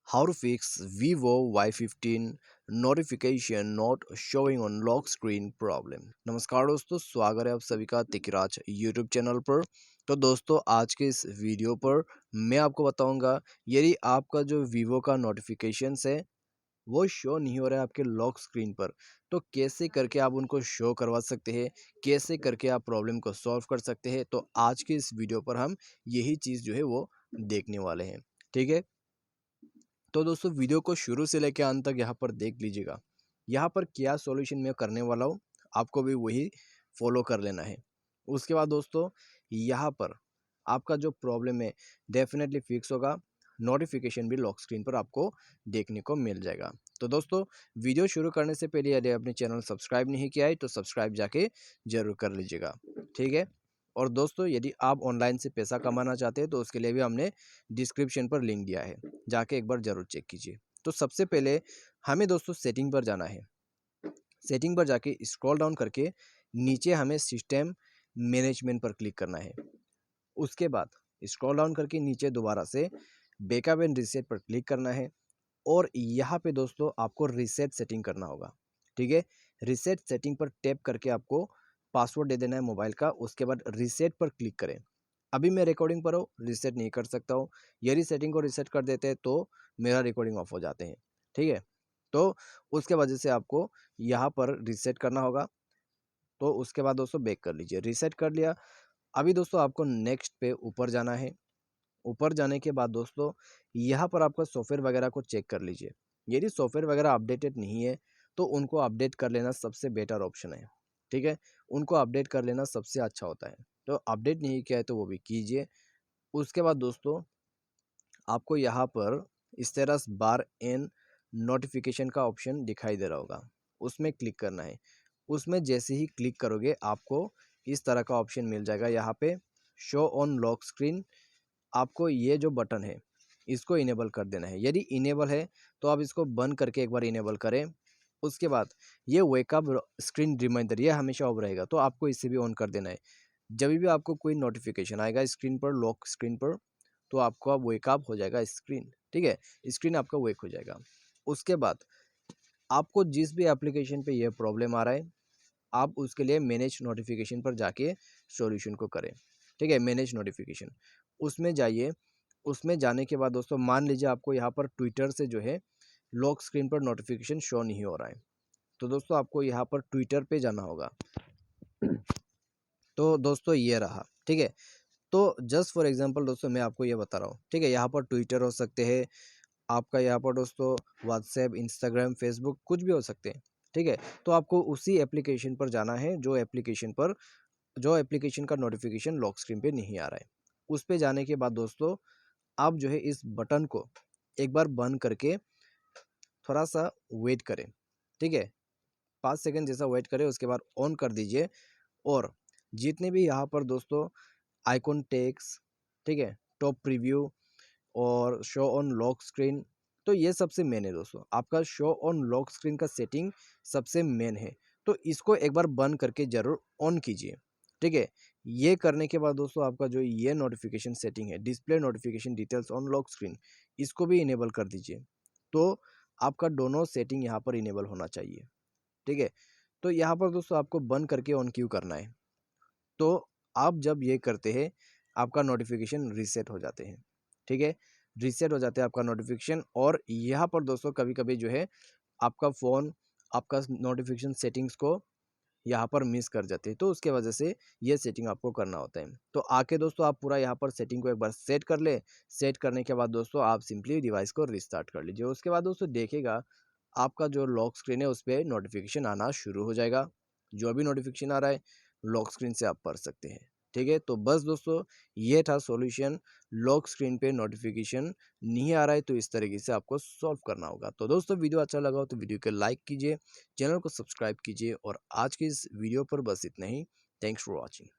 How to fix Vivo Y15 notification not showing on lock screen problem। नमस्कार दोस्तों, स्वागत है आप सभी का तिकराज यूट्यूब चैनल पर। तो दोस्तों, आज के इस वीडियो पर मैं आपको बताऊंगा, यदि आपका जो वीवो का नोटिफिकेशन है वो शो नहीं हो रहा है आपके लॉक स्क्रीन पर, तो कैसे करके आप उनको शो करवा सकते हैं, कैसे करके आप प्रॉब्लम को सॉल्व कर सकते हैं। तो आज के इस वीडियो पर हम यही चीज़ जो है वो देखने वाले हैं। ठीक है, तो दोस्तों वीडियो को शुरू से लेकर अंत तक यहाँ पर देख लीजिएगा। यहाँ पर क्या सॉल्यूशन मैं करने वाला हूँ, आपको भी वही फॉलो कर लेना है। उसके बाद दोस्तों, यहाँ पर आपका जो प्रॉब्लम है डेफिनेटली फिक्स होगा। नोटिफिकेशन भी लॉक स्क्रीन पर आपको देखने को मिल जाएगा। तो दोस्तों, वीडियो शुरू करने से पहले यदि आपने चैनल सब्सक्राइब नहीं किया है तो सब्सक्राइब जाके जरूर कर लीजिएगा। ठीक है, और दोस्तों, यदि आप ऑनलाइन से पैसा कमाना चाहते हैं तो उसके लिए भी हमने डिस्क्रिप्शन पर लिंक दिया है, जाके एक बार ज़रूर चेक कीजिए। तो सबसे पहले हमें दोस्तों सेटिंग पर जाना है। सेटिंग पर जाके स्क्रॉल डाउन करके नीचे हमें सिस्टम मैनेजमेंट पर क्लिक करना है। उसके बाद स्क्रॉल डाउन करके नीचे दोबारा से बैकअप एंड रीसेट पर क्लिक करना है और यहाँ पे दोस्तों आपको रीसेट सेटिंग करना होगा। ठीक है, रीसेट सेटिंग पर टैप करके आपको पासवर्ड दे देना है मोबाइल का। उसके बाद रीसेट पर क्लिक करें। अभी मैं रिकॉर्डिंग पर हूँ, रीसेट नहीं कर सकता हूँ। यदि सेटिंग को रीसेट कर देते हैं तो मेरा रिकॉर्डिंग ऑफ हो जाते हैं। ठीक है, तो उसके वजह से आपको यहाँ पर रीसेट करना होगा। तो उसके बाद दोस्तों बैक कर लीजिए। रीसेट कर लिया। अभी दोस्तों आपको नेक्स्ट पे ऊपर जाना है। ऊपर जाने के बाद दोस्तों यहाँ पर आपका सॉफ्टवेयर वगैरह को चेक कर लीजिए। यदि सॉफ्टवेयर वगैरह अपडेटेड नहीं है तो उनको अपडेट कर लेना सबसे बेटर ऑप्शन है। ठीक है, उनको अपडेट कर लेना सबसे अच्छा होता है। तो अपडेट नहीं किया है तो वो भी कीजिए। उसके बाद दोस्तों आपको यहाँ पर इस तरह बार एन नोटिफिकेशन का ऑप्शन दिखाई दे रहा होगा, उसमें क्लिक करना है। उसमें जैसे ही क्लिक करोगे आपको इस तरह का ऑप्शन मिल जाएगा। यहाँ पे शो ऑन लॉक स्क्रीन, आपको ये जो बटन है इसको इनेबल कर देना है। यदि इनेबल है तो आप इसको बंद करके एक बार इनेबल करें। उसके बाद ये वेकअप स्क्रीन रिमाइंडर ये हमेशा ऑफ रहेगा, तो आपको इसे भी ऑन कर देना है। जब भी आपको कोई नोटिफिकेशन आएगा स्क्रीन पर, लॉक स्क्रीन पर, तो आपका वेकअप हो जाएगा स्क्रीन। ठीक है, स्क्रीन आपका वेक हो जाएगा। उसके बाद आपको जिस भी एप्लीकेशन पे ये प्रॉब्लम आ रहा है आप उसके लिए मैनेज नोटिफिकेशन पर जाके सॉल्यूशन को करें। ठीक है, मैनेज नोटिफिकेशन उसमें जाइए। उसमें जाने के बाद दोस्तों मान लीजिए आपको यहाँ पर ट्विटर से जो है लॉक स्क्रीन पर नोटिफिकेशन शो नहीं हो रहा है, तो दोस्तों आपको यहाँ पर ट्विटर पे जाना होगा। तो दोस्तों ये रहा। ठीक है, तो जस्ट फॉर एग्जांपल दोस्तों मैं आपको ये बता रहा हूँ। ठीक है, यहाँ पर ट्विटर हो सकते हैं आपका, यहाँ पर दोस्तों व्हाट्सएप, इंस्टाग्राम, फेसबुक कुछ भी हो सकते हैं। ठीक है, तो आपको उसी एप्लीकेशन पर जाना है जो एप्लीकेशन का नोटिफिकेशन लॉक स्क्रीन पे नहीं आ रहा है। उस पे जाने के बाद दोस्तों आप जो है इस बटन को एक बार बंद करके थोड़ा सा वेट करें। ठीक है, 5 सेकंड जैसा वेट करें। उसके बाद ऑन कर दीजिए और जितने भी यहाँ पर दोस्तों आइकॉन टेक्स, ठीक है, टॉप प्रीव्यू और शो ऑन लॉक स्क्रीन, तो ये सबसे मेन है दोस्तों। आपका शो ऑन लॉक स्क्रीन का सेटिंग सबसे मेन है, तो इसको एक बार बंद करके ज़रूर ऑन कीजिए। ठीक है, ये करने के बाद दोस्तों आपका जो ये नोटिफिकेशन सेटिंग है, display notification details on lock screen, इसको भी इनेबल कर दीजिए। तो आपका दोनों सेटिंग यहाँ पर इनेबल होना चाहिए। ठीक है, तो यहाँ पर दोस्तों आपको बंद करके ऑन क्यों करना है, तो आप जब ये करते हैं आपका नोटिफिकेशन रीसेट हो जाते हैं। ठीक है, रीसेट हो जाते हैं आपका नोटिफिकेशन। और यहाँ पर दोस्तों कभी कभी जो है आपका फ़ोन आपका नोटिफिकेशन सेटिंग्स को यहाँ पर मिस कर जाते हैं, तो उसके वजह से ये सेटिंग आपको करना होता है। तो आके दोस्तों आप पूरा यहाँ पर सेटिंग को एक बार सेट कर ले। सेट करने के बाद दोस्तों आप सिंपली डिवाइस को रिस्टार्ट कर लीजिए। उसके बाद दोस्तों देखिएगा आपका जो लॉक स्क्रीन है उस पर नोटिफिकेशन आना शुरू हो जाएगा। जो भी नोटिफिकेशन आ रहा है लॉक स्क्रीन से आप पढ़ सकते हैं। ठीक है, तो बस दोस्तों ये था सॉल्यूशन। लॉक स्क्रीन पे नोटिफिकेशन नहीं आ रहा है तो इस तरीके से आपको सॉल्व करना होगा। तो दोस्तों वीडियो अच्छा लगा हो तो वीडियो को लाइक कीजिए, चैनल को सब्सक्राइब कीजिए और आज की इस वीडियो पर बस इतना ही। Thanks for watching.